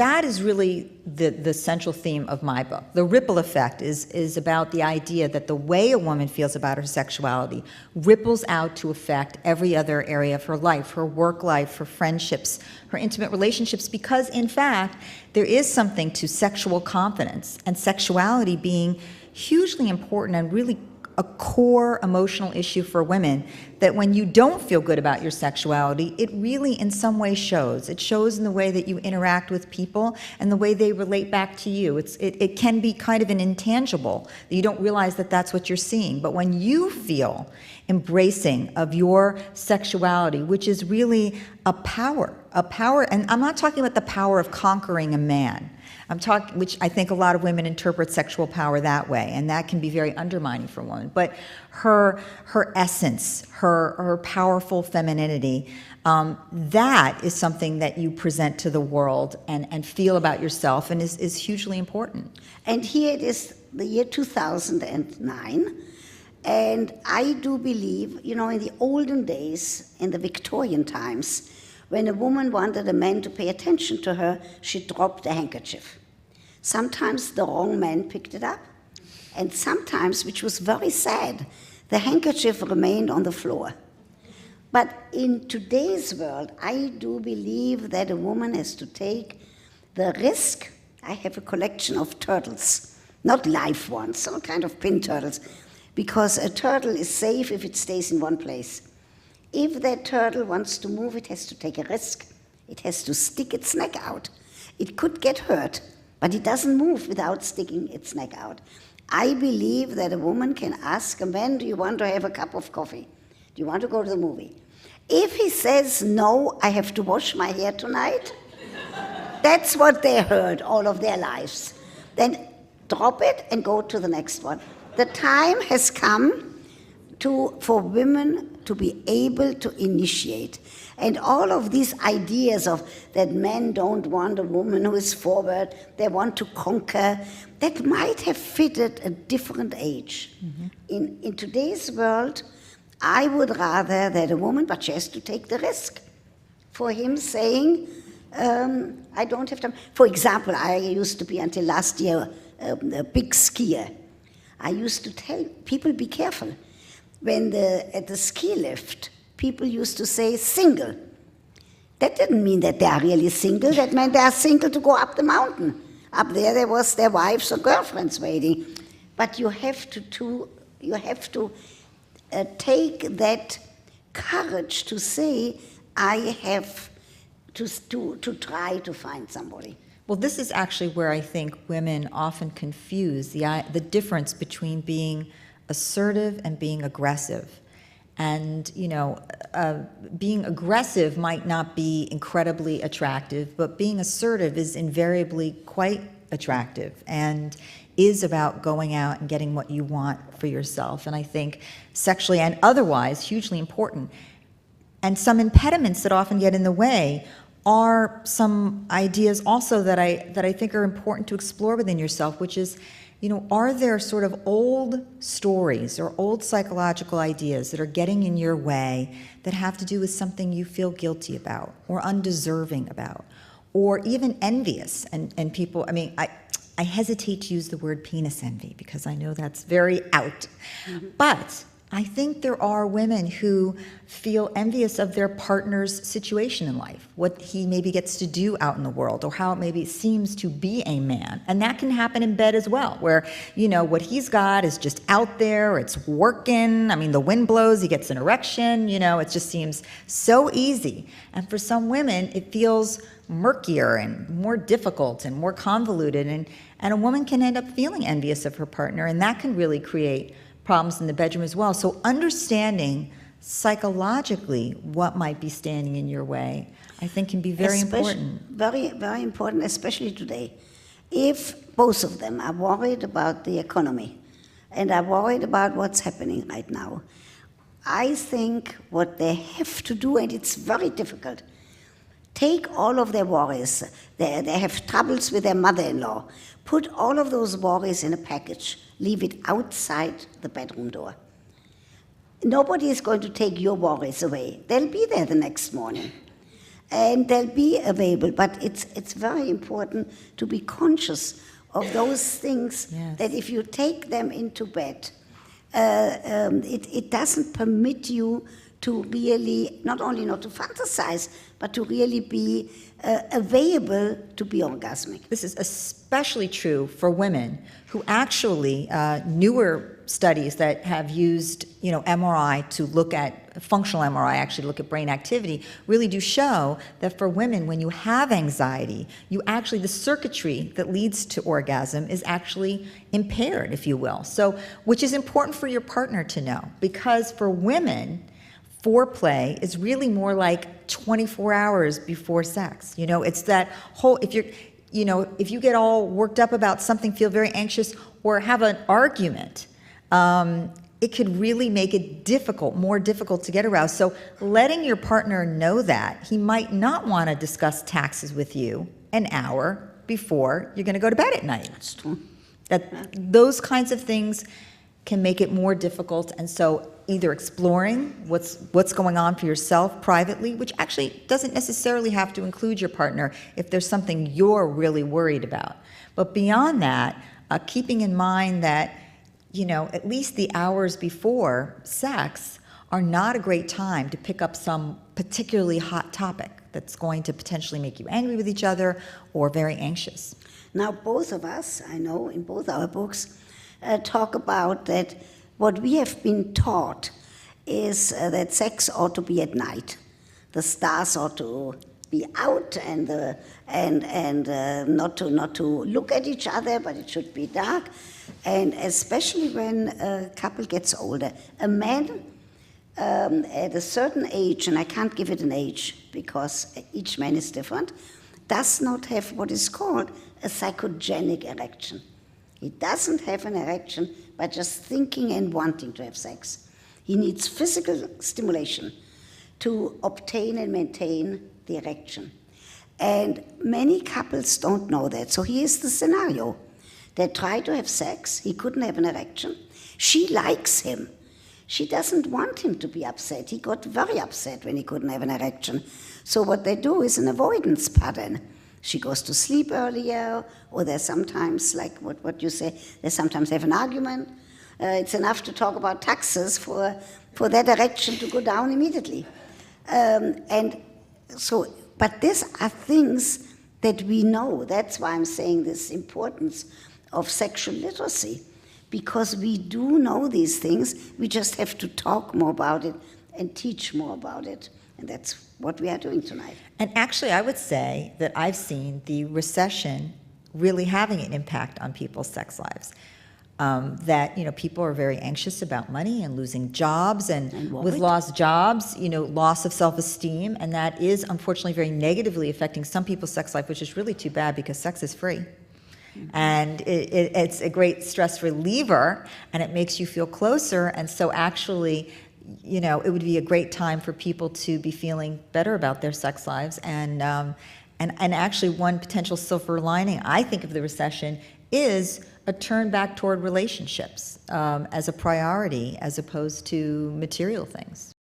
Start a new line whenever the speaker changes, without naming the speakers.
that is really the central theme of my book. The ripple effect is about the idea that the way a woman feels about her sexuality ripples out to affect every other area of her life, her work life, her friendships, her intimate relationships, because in fact, there is something to sexual confidence and sexuality being hugely important and really a core emotional issue for women, that when you don't feel good about your sexuality, it really in some way shows. It shows in the way that you interact with people and the way they relate back to you. It can be kind of an intangible, that you don't realize that that's what you're seeing. But when you feel embracing of your sexuality, which is really a power, and I'm not talking about the power of conquering a man. I'm talking, which I think a lot of women interpret sexual power that way, and that can be very undermining for a woman. But her essence, her powerful femininity, that is something that you present to the world and feel about yourself, and is hugely important.
And here it is the year 2009, and I do believe, in the olden days, in the Victorian times, when a woman wanted a man to pay attention to her, she dropped a handkerchief. Sometimes the wrong man picked it up, and sometimes, which was very sad, the handkerchief remained on the floor. But in today's world, I do believe that a woman has to take the risk. I have a collection of turtles, not live ones, some kind of pin turtles, because a turtle is safe if it stays in one place. If that turtle wants to move, it has to take a risk. It has to stick its neck out. It could get hurt, but it doesn't move without sticking its neck out. I believe that a woman can ask a man, do you want to have a cup of coffee? Do you want to go to the movie? If he says, no, I have to wash my hair tonight, that's what they heard all of their lives. Then drop it and go to the next one. The time has come for women to be able to initiate. And all of these ideas of that men don't want a woman who is forward, they want to conquer, that might have fitted a different age. Mm-hmm. In today's world, I would rather that a woman, but she has to take the risk. For him saying, I don't have time. For example, I used to be until last year a big skier. I used to tell people, be careful. When at the ski lift, people used to say single. That didn't mean that they are really single. That meant they are single to go up the mountain. Up there was their wives or girlfriends waiting. But you have to take that courage to say, I have to try to find somebody.
Well, this is actually where I think women often confuse the difference between being assertive and being aggressive. And, being aggressive might not be incredibly attractive, but being assertive is invariably quite attractive and is about going out and getting what you want for yourself. And I think sexually and otherwise, hugely important. And some impediments that often get in the way are some ideas also that I think are important to explore within yourself, which is, are there sort of old stories or old psychological ideas that are getting in your way that have to do with something you feel guilty about or undeserving about or even envious? And people, I hesitate to use the word penis envy because I know that's very out. Mm-hmm. But I think there are women who feel envious of their partner's situation in life, what he maybe gets to do out in the world, or how it maybe seems to be a man. And that can happen in bed as well, where, what he's got is just out there, it's working. The wind blows, he gets an erection, it just seems so easy. And for some women, it feels murkier and more difficult and more convoluted. And a woman can end up feeling envious of her partner, and that can really create problems in the bedroom as well. So understanding psychologically what might be standing in your way, I think can be very important.
Very, very important, especially today. If both of them are worried about the economy and are worried about what's happening right now, I think what they have to do, and it's very difficult, take all of their worries. They have troubles with their mother-in-law. Put all of those worries in a package. Leave it outside the bedroom door. Nobody is going to take your worries away. They'll be there the next morning. and they'll be available. But it's very important to be conscious of those things
Yes.
that if you take them into bed, it doesn't permit you to really, not only not to fantasize, but to really be available to be orgasmic.
This is especially true for women who actually, newer studies that have used, MRI to look at, functional MRI, actually look at brain activity, really do show that for women, when you have anxiety, the circuitry that leads to orgasm is actually impaired, if you will. So, which is important for your partner to know, because for women, foreplay is really more like 24 hours before sex. It's that whole, if you get all worked up about something, feel very anxious, or have an argument, it could really make it more difficult to get aroused. So letting your partner know that he might not want to discuss taxes with you an hour before you're going to go to bed at night.
That's true.
Those kinds of things can make it more difficult. And so either exploring what's going on for yourself privately, which actually doesn't necessarily have to include your partner if there's something you're really worried about. But beyond that, keeping in mind that, at least the hours before sex are not a great time to pick up some particularly hot topic that's going to potentially make you angry with each other or very anxious.
Now, both of us, I know, in both our books, talk about that what we have been taught is that sex ought to be at night. The stars ought to be out and not to look at each other, but it should be dark. And especially when a couple gets older, a man at a certain age, and I can't give it an age because each man is different, does not have what is called a psychogenic erection. He doesn't have an erection by just thinking and wanting to have sex. He needs physical stimulation to obtain and maintain the erection. And many couples don't know that. So here's the scenario. They try to have sex. He couldn't have an erection. She likes him. She doesn't want him to be upset. He got very upset when he couldn't have an erection. So what they do is an avoidance pattern. She goes to sleep earlier, or they sometimes, like what you say, they sometimes have an argument. It's enough to talk about taxes for that erection to go down immediately. But these are things that we know. That's why I'm saying this importance of sexual literacy, because we do know these things. We just have to talk more about it and teach more about it. And that's what we are doing tonight.
And actually, I would say that I've seen the recession really having an impact on people's sex lives. That people are very anxious about money and losing jobs, and with lost jobs, loss of self-esteem, and that is unfortunately very negatively affecting some people's sex life, which is really too bad because sex is free. Mm-hmm. And it's a great stress reliever, and it makes you feel closer. And so actually, it would be a great time for people to be feeling better about their sex lives. And actually, one potential silver lining, I think, of the recession is a turn back toward relationships as a priority as opposed to material things.